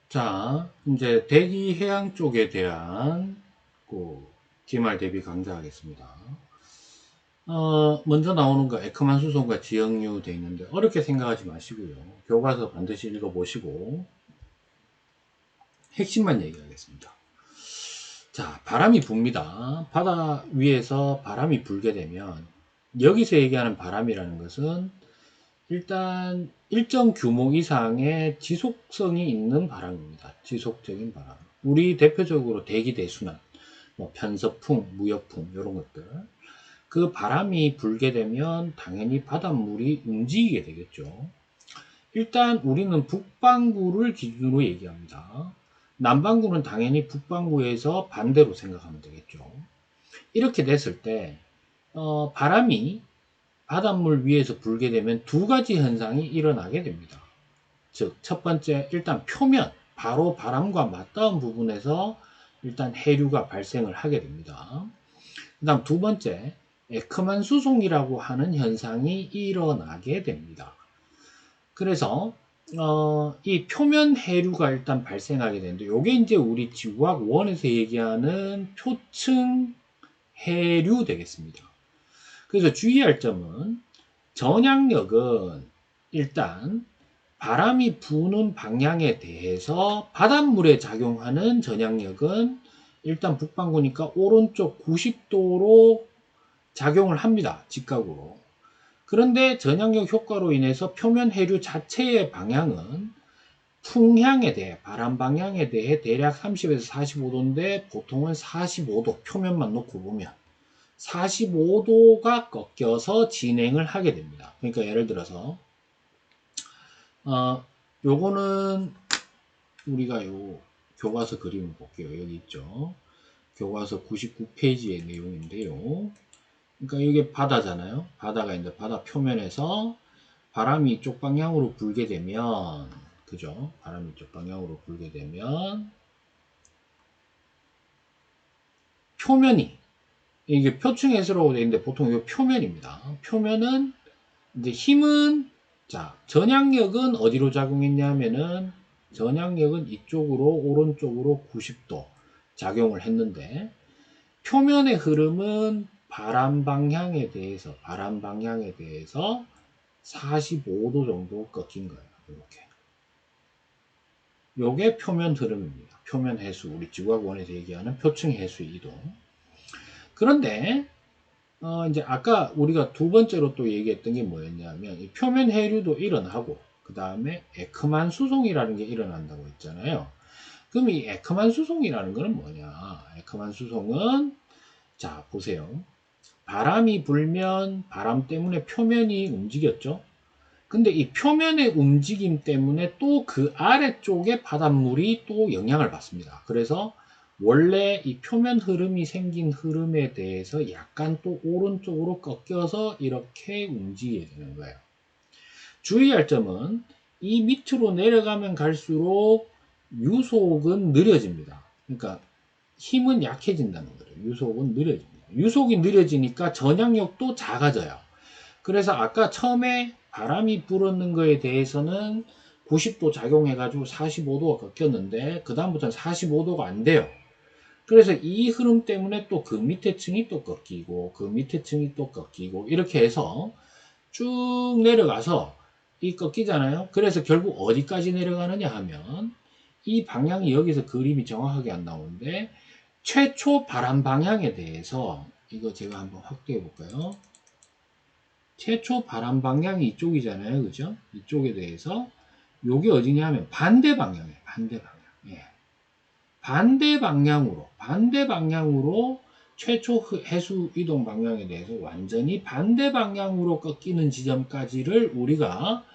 자, 이제 대기 해양 쪽에 대한 그 기말 대비 강좌하겠습니다. 먼저 나오는 거 에크만 수송과 지역류 돼 있는데 어렵게 생각하지 마시고요. 교과서 반드시 읽어보시고 핵심만 얘기하겠습니다. 자, 바람이 붑니다. 바다 위에서 바람이 불게 되면 여기서 얘기하는 바람이라는 것은 일단 일정 규모 이상의 지속성이 있는 바람입니다. 지속적인 바람. 우리 대표적으로 대기 대순환, 뭐 편서풍, 무역풍 이런 것들. 그 바람이 불게 되면 당연히 바닷물이 움직이게 되겠죠. 일단 우리는 북반구를 기준으로 얘기합니다. 남반구는 당연히 북반구에서 반대로 생각하면 되겠죠. 이렇게 됐을 때 바람이 바닷물 위에서 불게 되면 두 가지 현상이 일어나게 됩니다. 즉, 첫 번째, 일단 표면, 바로 바람과 맞닿은 부분에서 일단 해류가 발생을 하게 됩니다. 그 다음 두 번째, 에크만 수송이라고 하는 현상이 일어나게 됩니다. 그래서 이 표면 해류가 일단 발생하게 되는데 이게 이제 우리 지구학 1에서 얘기하는 표층 해류 되겠습니다. 그래서 주의할 점은 전향력은 일단 바람이 부는 방향에 대해서 바닷물에 작용하는 전향력은 일단 북반구니까 오른쪽 90도로 작용을 합니다. 직각으로. 그런데 전향력 효과로 인해서 표면 해류 자체의 방향은 풍향에 대해 바람 방향에 대해 대략 30에서 45도인데 보통은 45도 표면만 놓고 보면 45도가 꺾여서 진행을 하게 됩니다. 그러니까 예를 들어서 요거는 우리가 요 교과서 그림을 볼게요. 여기 있죠. 교과서 99페이지의 내용인데요. 그러니까 이게 바다잖아요. 바다가 이제 바다 표면에서 바람이 이쪽 방향으로 불게 되면, 그죠? 바람이 이쪽 방향으로 불게 되면 표면이, 이게 표층 해수라고 되어 있는데 보통 이거 표면입니다. 표면은 이제 힘은, 자, 전향력은 어디로 작용했냐면은 전향력은 이쪽으로 오른쪽으로 90도 작용을 했는데 표면의 흐름은 바람 방향에 대해서 45도 정도 꺾인 거예요. 이렇게. 요게 표면 흐름입니다. 표면 해수, 우리 지구학원에서 얘기하는 표층 해수 이동. 그런데 이제 아까 우리가 두 번째로 또 얘기했던 게 뭐였냐면 이 표면 해류도 일어나고 그 다음에 에크만 수송이라는 게 일어난다고 했잖아요. 그럼 이 에크만 수송이라는 거는 뭐냐? 에크만 수송은 자 보세요. 바람이 불면 바람 때문에 표면이 움직였죠. 근데 이 표면의 움직임 때문에 또 그 아래쪽에 바닷물이 또 영향을 받습니다. 그래서 원래 이 표면 흐름이 생긴 흐름에 대해서 약간 또 오른쪽으로 꺾여서 이렇게 움직이게 되는 거예요. 주의할 점은 이 밑으로 내려가면 갈수록 유속은 느려집니다. 그러니까 힘은 약해진다는 거예요. 유속은 느려집니다. 유속이 느려지니까 전향력도 작아져요. 그래서 아까 처음에 바람이 불었는 거에 대해서는 90도 작용해가지고 45도가 꺾였는데 그 다음부터는 45도가 안 돼요. 그래서 이 흐름 때문에 또 그 밑에 층이 또 꺾이고 그 밑에 층이 또 꺾이고 이렇게 해서 쭉 내려가서 이 꺾이잖아요. 그래서 결국 어디까지 내려가느냐 하면 이 방향이 여기서 그림이 정확하게 안 나오는데 최초 바람 방향에 대해서 이거 제가 한번 확대해 볼까요? 최초 바람 방향이 이쪽이잖아요. 그죠? 이쪽에 대해서 요게 어디냐면 반대 방향이에요. 반대 방향. 예. 반대 방향으로 최초 해수 이동 방향에 대해서 완전히 반대 방향으로 꺾이는 지점까지를 우리가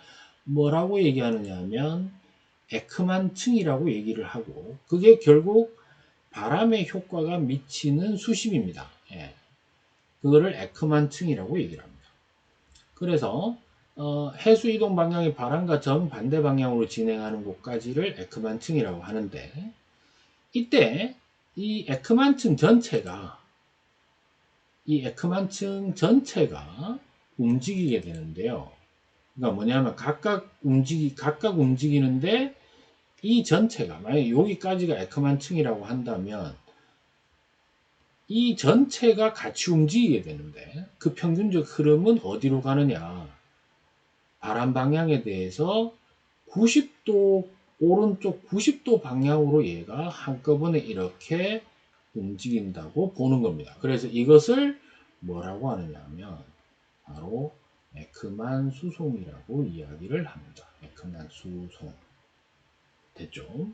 뭐라고 얘기하느냐 하면 에크만 층이라고 얘기를 하고 그게 결국 바람의 효과가 미치는 수심입니다. 예. 그거를 에크만 층이라고 얘기를 합니다. 그래서 해수 이동 방향이 바람과 정반대 방향으로 진행하는 곳까지를 에크만층이라고 하는데 이때 이 에크만층 전체가 움직이게 되는데요. 그러니까 뭐냐면 각각 움직이는데 이 전체가 만약에 여기까지가 에크만 층이라고 한다면 이 전체가 같이 움직이게 되는데 그 평균적 흐름은 어디로 가느냐, 바람 방향에 대해서 90도 오른쪽 90도 방향으로 얘가 한꺼번에 이렇게 움직인다고 보는 겁니다. 그래서 이것을 뭐라고 하느냐 하면 바로 에크만 수송이라고 이야기를 합니다. 에크만 수송. 됐죠?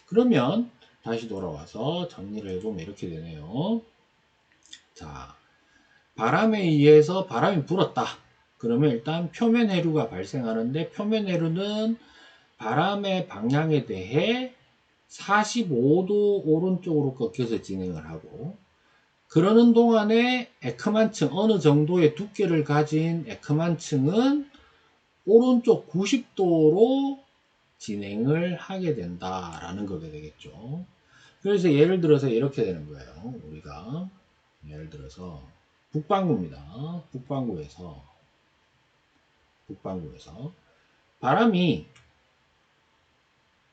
그러면 다시 돌아와서 정리를 해보면 이렇게 되네요. 자, 바람에 의해서 바람이 불었다. 그러면 일단 표면 해류가 발생하는데 표면 해류는 바람의 방향에 대해 45도 오른쪽으로 꺾여서 진행을 하고, 그러는 동안에 에크만층 어느 정도의 두께를 가진 에크만층은 오른쪽 90도로 진행을 하게 된다라는 거게 되겠죠. 그래서 예를 들어서 이렇게 되는 거예요. 우리가 예를 들어서 북반구입니다. 북반구에서 바람이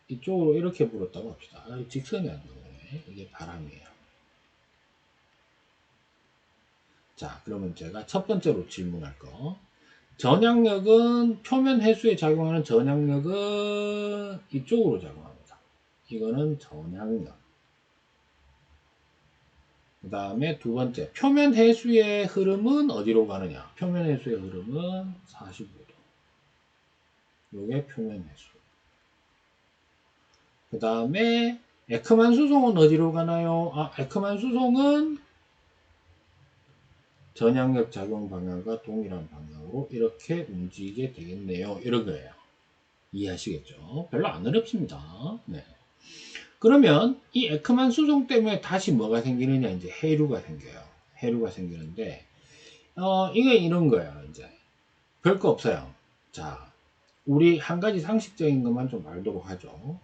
이쪽으로 이렇게 불었다고 합시다. 직선이 안 나오네. 이게 바람이에요. 자, 그러면 제가 첫 번째로 질문할 거. 전향력은 표면 해수에 작용하는 전향력은 이쪽으로 작용합니다. 이거는 전향력. 그 다음에 두 번째, 표면 해수의 흐름은 어디로 가느냐? 표면 해수의 흐름은 45도. 요게 표면 해수. 그 다음에 에크만 수송은 어디로 가나요? 에크만 수송은 전향력 작용 방향과 동일한 방향으로 이렇게 움직이게 되겠네요. 이런 거예요. 이해하시겠죠? 별로 안 어렵습니다. 네. 그러면 이 에크만 수송 때문에 다시 뭐가 생기느냐? 이제 해류가 생겨요. 해류가 생기는데, 이게 이런 거예요. 이제 별거 없어요. 자, 우리 한 가지 상식적인 것만 좀 알도록 하죠.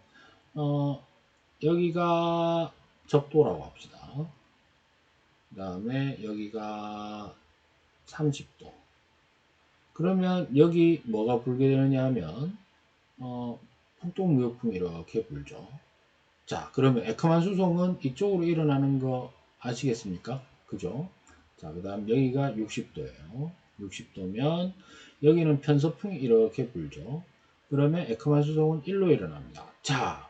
여기가 적도라고 합시다. 그 다음에 여기가 30도. 그러면 여기 뭐가 불게 되느냐 하면 북동무역풍이 이렇게 불죠. 자, 그러면 에크만 수송은 이쪽으로 일어나는 거 아시겠습니까? 그죠? 자, 그 다음 여기가 60도예요. 60도면 여기는 편서풍이 이렇게 불죠. 그러면 에크만 수송은 일로 일어납니다. 자,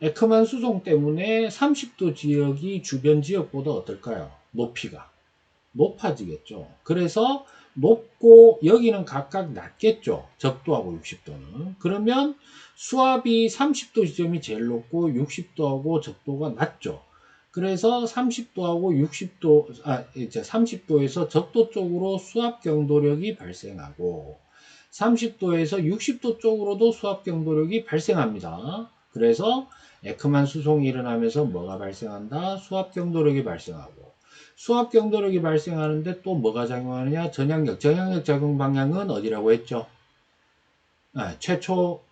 에크만 수송 때문에 30도 지역이 주변 지역보다 어떨까요? 높이가 높아지겠죠. 그래서 높고 여기는 각각 낮겠죠. 적도하고 60도는. 그러면 수압이 30도 지점이 제일 높고 60도하고 적도가 낮죠. 그래서 30도하고 60도, 이제 30도에서 적도 쪽으로 수압 경도력이 발생하고 30도에서 60도 쪽으로도 수압 경도력이 발생합니다. 그래서 에크만 수송이 일어나면서 뭐가 발생한다? 수압 경도력이 발생하고 수압 경도력이 발생하는데 또 뭐가 작용하느냐? 전향력. 전향력 작용 방향은 어디라고 했죠? 최초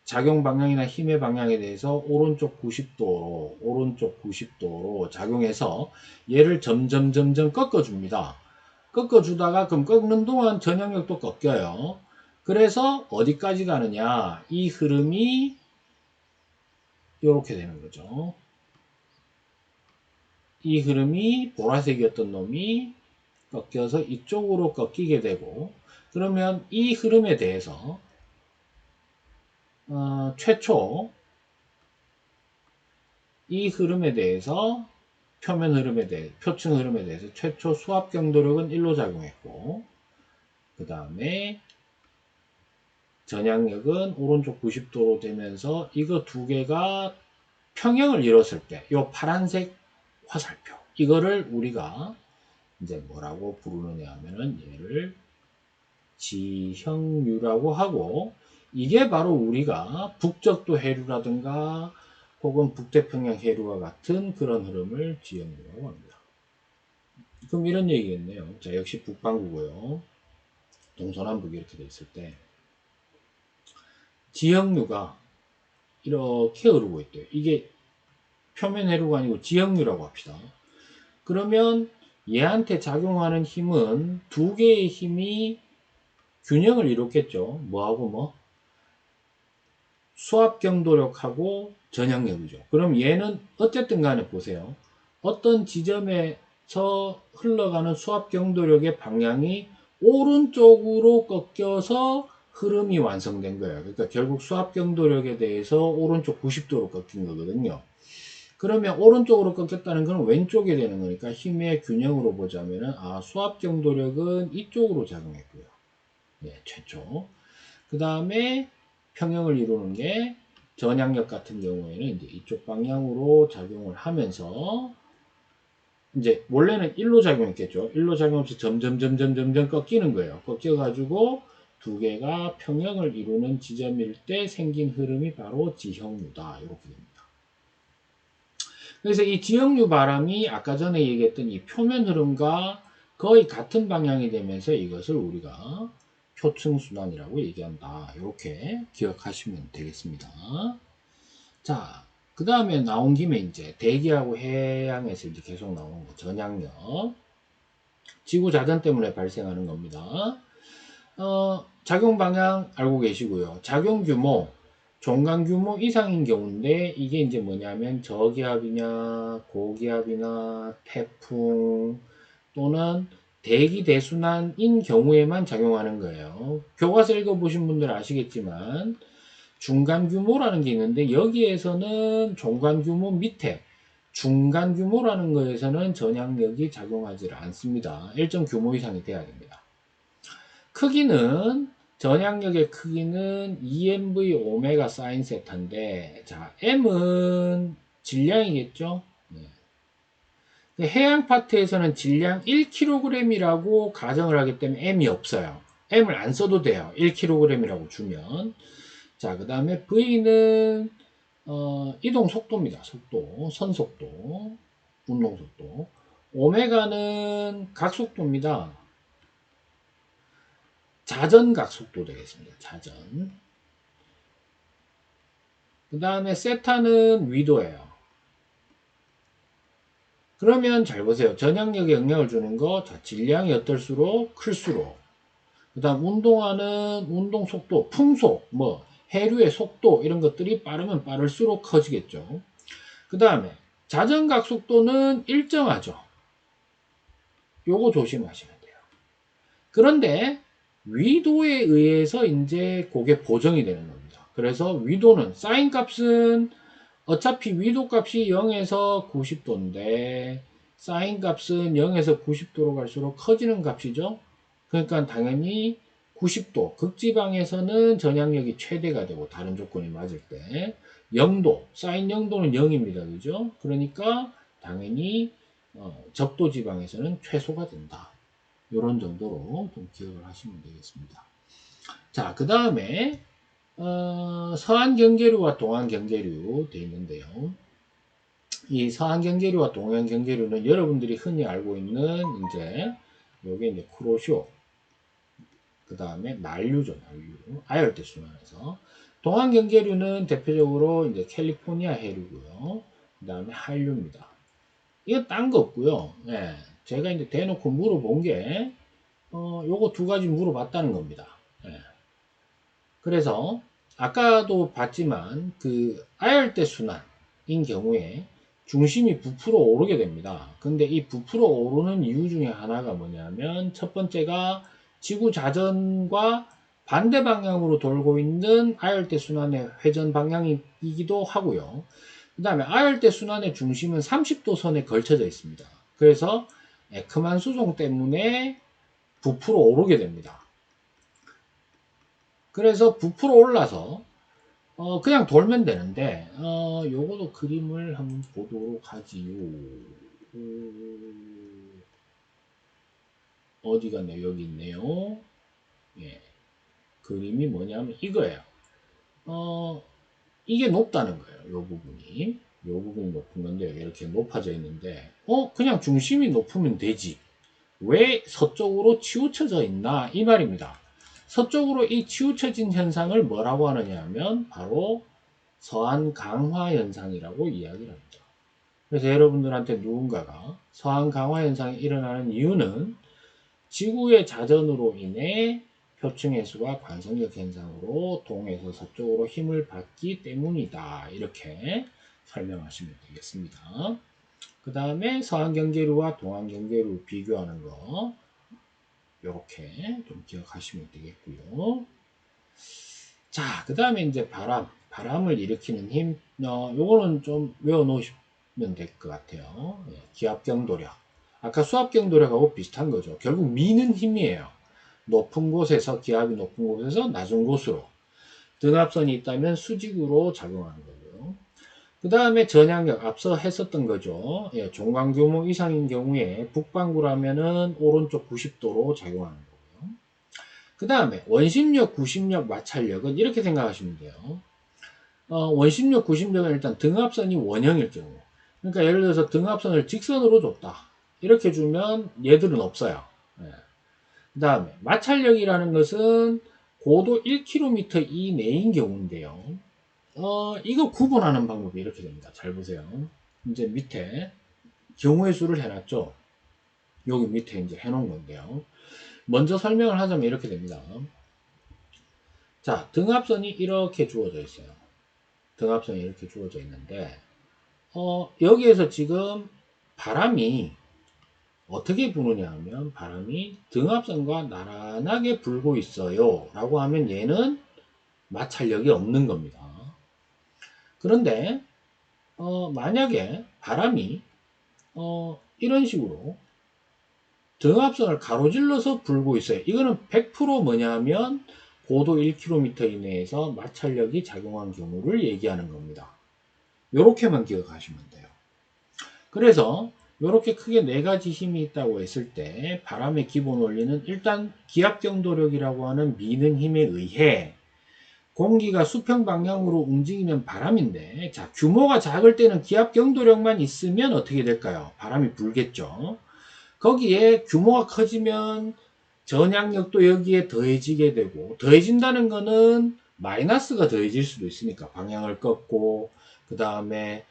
작용 방향이나 힘의 방향에 대해서 오른쪽 90도로 작용해서 얘를 점점 꺾어줍니다. 꺾어주다가 그럼 꺾는 동안 전향력도 꺾여요. 그래서 어디까지 가느냐? 이 흐름이 이렇게 되는 거죠. 이 흐름이 보라색이었던 놈이 꺾여서 이쪽으로 꺾이게 되고, 그러면 이 흐름에 대해서 최초 이 흐름에 대해서 표층 흐름에 대해서 최초 수압 경도력은 1로 작용했고, 그 다음에 전향력은 오른쪽 90도로 되면서 이거 두 개가 평형을 이뤘을 때, 이 파란색 화살표, 이거를 우리가 이제 뭐라고 부르느냐 하면은 얘를 지형류라고 하고, 이게 바로 우리가 북적도 해류라든가 혹은 북태평양 해류와 같은 그런 흐름을 지형류라고 합니다. 그럼 이런 얘기겠네요. 자, 역시 북반구고요. 동서남북 이렇게 돼 있을 때 지형류가 이렇게 흐르고 있대요. 이게 표면 해류가 아니고 지형류라고 합시다. 그러면 얘한테 작용하는 힘은 두 개의 힘이 균형을 이뤘겠죠. 뭐하고 뭐? 수압경도력하고 전향력이죠. 그럼 얘는 어쨌든 간에 보세요. 어떤 지점에서 흘러가는 수압경도력의 방향이 오른쪽으로 꺾여서 흐름이 완성된 거예요. 그러니까 결국 수압경도력에 대해서 오른쪽 90도로 꺾인 거거든요. 그러면 오른쪽으로 꺾였다는 건 왼쪽에 되는 거니까 힘의 균형으로 보자면은 수압경도력은 이쪽으로 작용했고요. 네, 최초. 그 다음에 평형을 이루는 게 전향력 같은 경우에는 이제 이쪽 방향으로 작용을 하면서 이제 원래는 1로 작용했겠죠. 1로 작용해서 점점 꺾이는 거예요. 꺾여가지고 두 개가 평형을 이루는 지점일 때 생긴 흐름이 바로 지형류다. 이렇게 됩니다. 그래서 이 지형류 바람이 아까 전에 얘기했던 이 표면 흐름과 거의 같은 방향이 되면서 이것을 우리가 표층순환이라고 얘기한다. 이렇게 기억하시면 되겠습니다. 자, 그 다음에 나온 김에 이제 대기하고 해양에서 이제 계속 나오는 거, 전향력. 지구 자전 때문에 발생하는 겁니다. 작용 방향 알고 계시고요. 작용 규모, 종강 규모 이상인 경우인데 이게 이제 뭐냐면 저기압이냐, 고기압이나 태풍 또는 대기 대순환인 경우에만 작용하는 거예요. 교과서 읽어보신 분들 아시겠지만 중간 규모라는 게 있는데 여기에서는 종간 규모 밑에 중간 규모라는 거에서는 전향력이 작용하지 않습니다. 일정 규모 이상이 돼야 됩니다. 크기는 전향력의 크기는 EMV 오메가 사인 세타인데 자 M은 질량이겠죠. 네. 해양 파트에서는 질량 1kg이라고 가정을 하기 때문에 M이 없어요. M을 안 써도 돼요. 1kg이라고 주면. 자, 그 다음에 V는 이동 속도입니다. 속도, 선속도, 운동속도. 오메가는 각속도입니다. 자전각 속도 되겠습니다. 자전. 그 다음에 세타는 위도예요. 그러면 잘 보세요. 전향력에 영향을 주는 거, 자, 질량이 어떨수록 클수록. 그 다음 운동하는 운동 속도, 풍속, 뭐 해류의 속도 이런 것들이 빠르면 빠를수록 커지겠죠. 그 다음에 자전각 속도는 일정하죠. 요거 조심하시면 돼요. 그런데 위도에 의해서 이제 그게 보정이 되는 겁니다. 그래서 위도는 사인 값은 어차피 위도 값이 0에서 90도인데 사인 값은 0에서 90도로 갈수록 커지는 값이죠. 그러니까 당연히 90도 극지방에서는 전향력이 최대가 되고 다른 조건이 맞을 때 0도 사인 0도는 0입니다. 그죠? 그러니까 당연히 적도 지방에서는 최소가 된다. 이런 정도로 좀 기억을 하시면 되겠습니다. 자, 그 다음에 서한 경계류와 동한 경계류 되어 있는데요. 이 서한 경계류와 동한 경계류는 여러분들이 흔히 알고 있는 이제 요게 이제 쿠로쇼, 그 다음에 난류죠, 난류, 아열대 순환에서. 동한 경계류는 대표적으로 이제 캘리포니아 해류고요. 그 다음에 한류입니다. 이거 딴 거 없고요. 예, 제가 이제 대놓고 물어본 게 요거 두 가지 물어봤다는 겁니다. 예. 그래서 아까도 봤지만 그 아열대 순환인 경우에 중심이 부풀어 오르게 됩니다. 근데 이 부풀어 오르는 이유 중에 하나가 뭐냐면 첫 번째가 지구 자전과 반대 방향으로 돌고 있는 아열대 순환의 회전 방향이기도 하고요. 그 다음에 아열대 순환의 중심은 30도 선에 걸쳐져 있습니다. 그래서 에크만 수송 때문에 부풀어 오르게 됩니다. 그래서 부풀어 올라서 그냥 돌면 되는데 요거도 그림을 한번 보도록 하지요. 어디 갔네요? 여기 있네요. 예. 그림이 뭐냐면 이거예요. 이게 높다는 거예요. 요 부분이. 요 부분이 높은 건데 이렇게 높아져 있는데 그냥 중심이 높으면 되지. 왜 서쪽으로 치우쳐져 있나 이 말입니다. 서쪽으로 이 치우쳐진 현상을 뭐라고 하느냐 하면 바로 서한 강화 현상이라고 이야기를 합니다. 그래서 여러분들한테 누군가가 서한 강화 현상이 일어나는 이유는 지구의 자전으로 인해 표층 해수와 관성력 현상으로 동에서 서쪽으로 힘을 받기 때문이다. 이렇게 설명하시면 되겠습니다. 그 다음에 서한 경계루와 동한 경계루 비교하는 거 이렇게 좀 기억하시면 되겠고요. 자, 그 다음에 이제 바람을 일으키는 힘, 요거는 좀 외워놓으시면 될 것 같아요. 예, 기압경도력. 아까 수압경도력하고 비슷한 거죠. 결국 미는 힘이에요. 높은 곳에서, 기압이 높은 곳에서 낮은 곳으로. 등압선이 있다면 수직으로 작용하는 거고요. 그 다음에 전향력, 앞서 했었던 거죠. 예, 종강 규모 이상인 경우에 북반구라면은 오른쪽 90도로 작용하는 거고요. 그 다음에 원심력, 구심력, 마찰력은 이렇게 생각하시면 돼요. 원심력, 구심력은 일단 등압선이 원형일 경우. 그러니까 예를 들어서 등압선을 직선으로 줬다. 이렇게 주면 얘들은 없어요. 예. 그 다음에 마찰력이라는 것은 고도 1km 이내인 경우인데요. 이거 구분하는 방법이 이렇게 됩니다. 잘 보세요. 이제 밑에 경우의 수를 해놨죠. 여기 밑에 이제 해놓은 건데요. 먼저 설명을 하자면 이렇게 됩니다. 자, 등압선이 이렇게 주어져 있어요. 등압선이 이렇게 주어져 있는데, 여기에서 지금 바람이 어떻게 부느냐 하면, 바람이 등압선과 나란하게 불고 있어요. 라고 하면 얘는 마찰력이 없는 겁니다. 그런데, 만약에 바람이, 이런 식으로 등압선을 가로질러서 불고 있어요. 이거는 100% 뭐냐 하면, 고도 1km 이내에서 마찰력이 작용한 경우를 얘기하는 겁니다. 이렇게만 기억하시면 돼요. 그래서 이렇게 크게 네 가지 힘이 있다고 했을 때 바람의 기본 원리는 일단 기압경도력이라고 하는 미는 힘에 의해 공기가 수평 방향으로 움직이는 바람인데, 자, 규모가 작을 때는 기압경도력만 있으면 어떻게 될까요? 바람이 불겠죠. 거기에 규모가 커지면 전향력도 여기에 더해지게 되고, 더해진다는 거는 마이너스가 더해질 수도 있으니까 방향을 꺾고, 그 다음에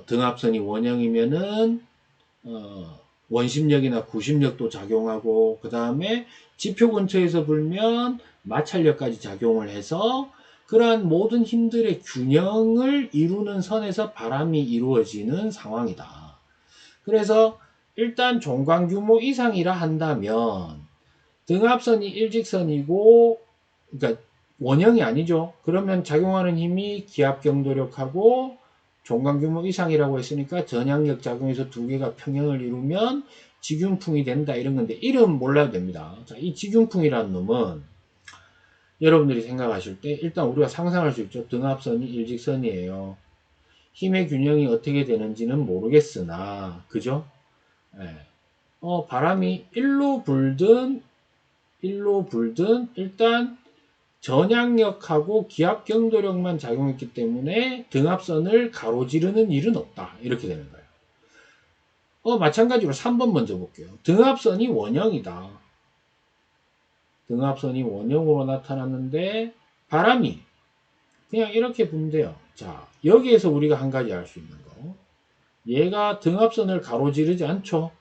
등압선이 원형이면은 원심력이나 구심력도 작용하고, 그 다음에 지표 근처에서 불면 마찰력까지 작용을 해서 그러한 모든 힘들의 균형을 이루는 선에서 바람이 이루어지는 상황이다. 그래서 일단 종강 규모 이상이라 한다면 등압선이 일직선이고, 그러니까 원형이 아니죠. 그러면 작용하는 힘이 기압경도력하고 종강 규모 이상이라고 했으니까 전향력 작용에서 두 개가 평형을 이루면 직윤풍이 된다, 이런 건데 이름 몰라도 됩니다. 자, 이 직윤풍이라는 놈은 여러분들이 생각하실 때 일단 우리가 상상할 수 있죠. 등압선이 일직선이에요. 힘의 균형이 어떻게 되는지는 모르겠으나, 그죠? 예. 바람이 일로 불든 일단 전향력하고 기압경도력만 작용했기 때문에 등압선을 가로지르는 일은 없다. 이렇게 되는 거예요. 마찬가지로 3번 먼저 볼게요. 등압선이 원형이다. 등압선이 원형으로 나타났는데 바람이 그냥 이렇게 부면 돼요. 자, 여기에서 우리가 한 가지 알 수 있는 거. 얘가 등압선을 가로지르지 않죠.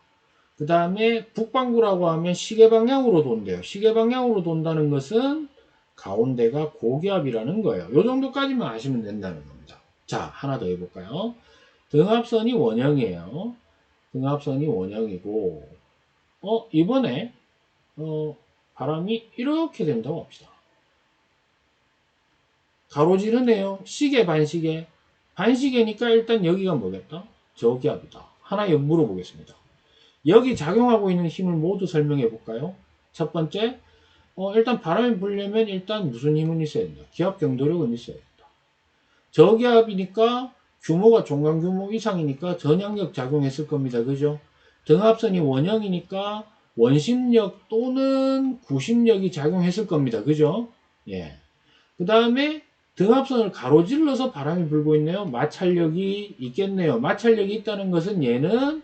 그 다음에 북반구라고 하면 시계 방향으로 돈대요. 시계 방향으로 돈다는 것은 가운데가 고기압이라는 거예요. 요 정도까지만 아시면 된다는 겁니다. 자, 하나 더 해볼까요? 등압선이 원형이에요. 등압선이 원형이고, 이번에, 바람이 이렇게 된다고 합시다. 가로지르네요. 시계, 반시계. 반시계니까 일단 여기가 뭐겠다? 저기압이다. 하나 물어보겠습니다. 여기 작용하고 있는 힘을 모두 설명해 볼까요? 첫 번째, 일단 바람이 불려면 일단 무슨 힘은 있어야 된다. 기압 경도력은 있어야 된다. 저기압이니까 규모가 종강 규모 이상이니까 전향력 작용했을 겁니다. 그죠? 등압선이 원형이니까 원심력 또는 구심력이 작용했을 겁니다. 그죠? 예. 그 다음에 등압선을 가로질러서 바람이 불고 있네요. 마찰력이 있겠네요. 마찰력이 있다는 것은 얘는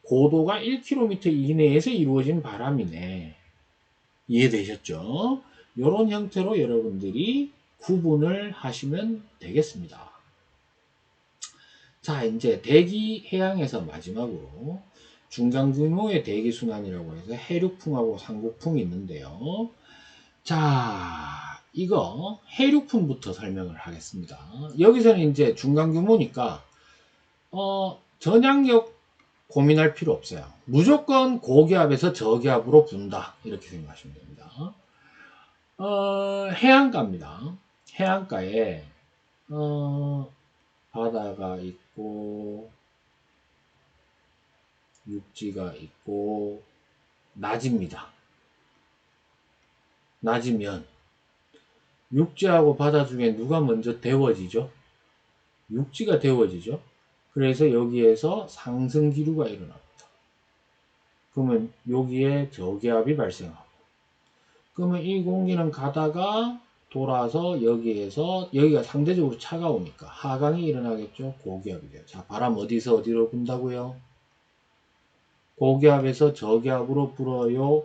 고도가 1km 이내에서 이루어진 바람이네. 이해되셨죠? 이런 형태로 여러분들이 구분을 하시면 되겠습니다. 자, 이제 대기 해양에서 마지막으로 중간 규모의 대기 순환이라고 해서 해륙풍하고 상국풍이 있는데요. 자, 이거 해류품부터 설명을 하겠습니다. 여기서는 이제 중간 규모니까 전향력 고민할 필요 없어요. 무조건 고기압에서 저기압으로 분다 이렇게 생각하시면 됩니다. 해안가입니다. 해안가에 바다가 있고 육지가 있고 낮입니다. 낮이면 육지하고 바다 중에 누가 먼저 데워지죠? 육지가 데워지죠. 그래서 여기에서 상승 기류가 일어납니다. 그러면 여기에 저기압이 발생하고, 그러면 이 공기는 가다가 돌아서 여기가 상대적으로 차가우니까 하강이 일어나겠죠. 고기압이 돼요. 자, 바람 어디서 어디로 분다고요? 고기압에서 저기압으로 불어요.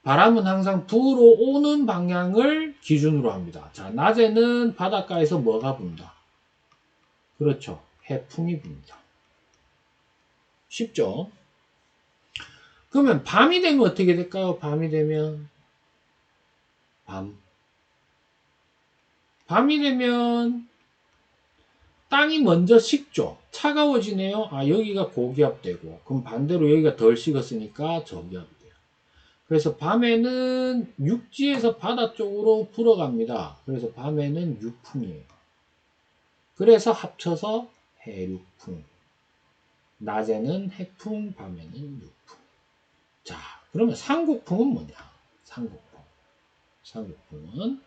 바람은 항상 불어오는 방향을 기준으로 합니다. 자, 낮에는 바닷가에서 뭐가 분다? 그렇죠. 해풍이 붑니다. 쉽죠? 그러면 밤이 되면 어떻게 될까요? 밤이 되면 밤이 되면 땅이 먼저 식죠. 차가워지네요. 아, 여기가 고기압 되고, 그럼 반대로 여기가 덜 식었으니까 저기압이 돼요. 그래서 밤에는 육지에서 바다 쪽으로 불어갑니다. 그래서 밤에는 육풍이에요. 그래서 합쳐서 해륙풍. 낮에는 해풍, 밤에는 육풍. 자, 그러면 상국풍은 뭐냐? 상국풍은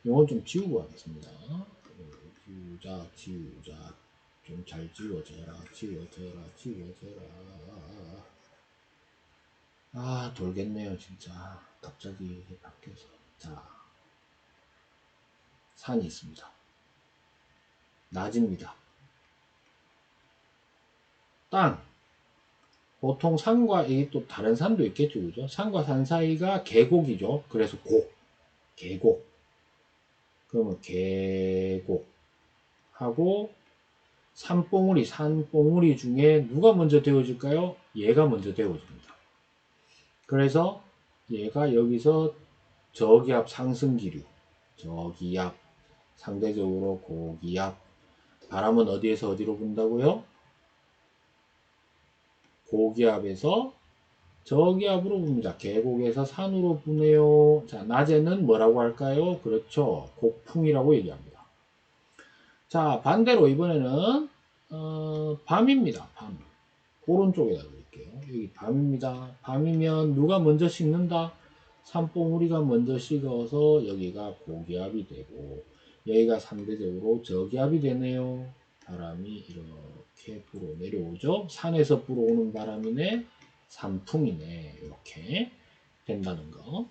이건 좀 지우고 하겠습니다. 지우자. 좀 잘 지워져라. 아, 돌겠네요, 진짜. 갑자기 이게 바뀌어서. 자, 산이 있습니다. 낮입니다. 땅. 보통 산과 이게 또 다른 산도 있겠죠, 그죠? 산과 산 사이가 계곡이죠. 그래서 계곡. 그러면 계곡하고 산봉우리 중에 누가 먼저 데워질까요? 얘가 먼저 데워집니다. 그래서 얘가 여기서 저기압 상승기류, 저기압, 상대적으로 고기압. 바람은 어디에서 어디로 분다고요? 고기압에서 저기압으로 붑니다. 계곡에서 산으로 부네요. 자, 낮에는 뭐라고 할까요? 그렇죠. 곡풍이라고 얘기합니다. 자, 반대로 이번에는 밤입니다. 밤. 오른쪽에다 드릴게요. 여기 밤입니다. 밤이면 누가 먼저 식는다? 산봉우리가 먼저 식어서 여기가 고기압이 되고 여기가 상대적으로 저기압이 되네요. 바람이 이렇게 불어 내려오죠. 산에서 불어오는 바람이네. 산풍이네. 이렇게 된다는 거.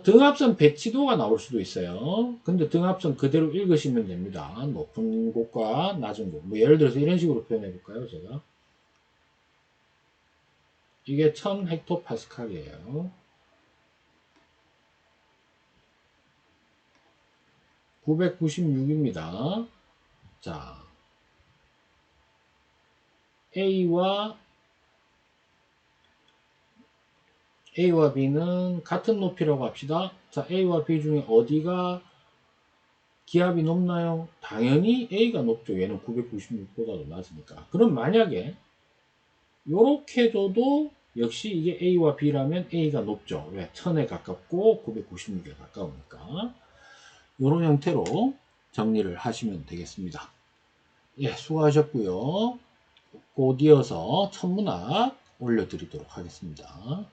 등압선 배치도가 나올 수도 있어요. 근데 등압선 그대로 읽으시면 됩니다. 높은 곳과 낮은 곳. 뭐 예를 들어서 이런 식으로 표현해 볼까요? 제가. 이게 1000헥토파스칼이에요. 996입니다. 자, A와 B는 같은 높이라고 합시다. 자, A와 B 중에 어디가 기압이 높나요? 당연히 A가 높죠. 얘는 996보다도 낮으니까. 그럼 만약에 요렇게 줘도 역시 이게 A와 B라면 A가 높죠. 왜? 1000에 가깝고 996에 가까우니까. 요런 형태로 정리를 하시면 되겠습니다. 예, 수고하셨고요. 곧 이어서 천문학 올려드리도록 하겠습니다.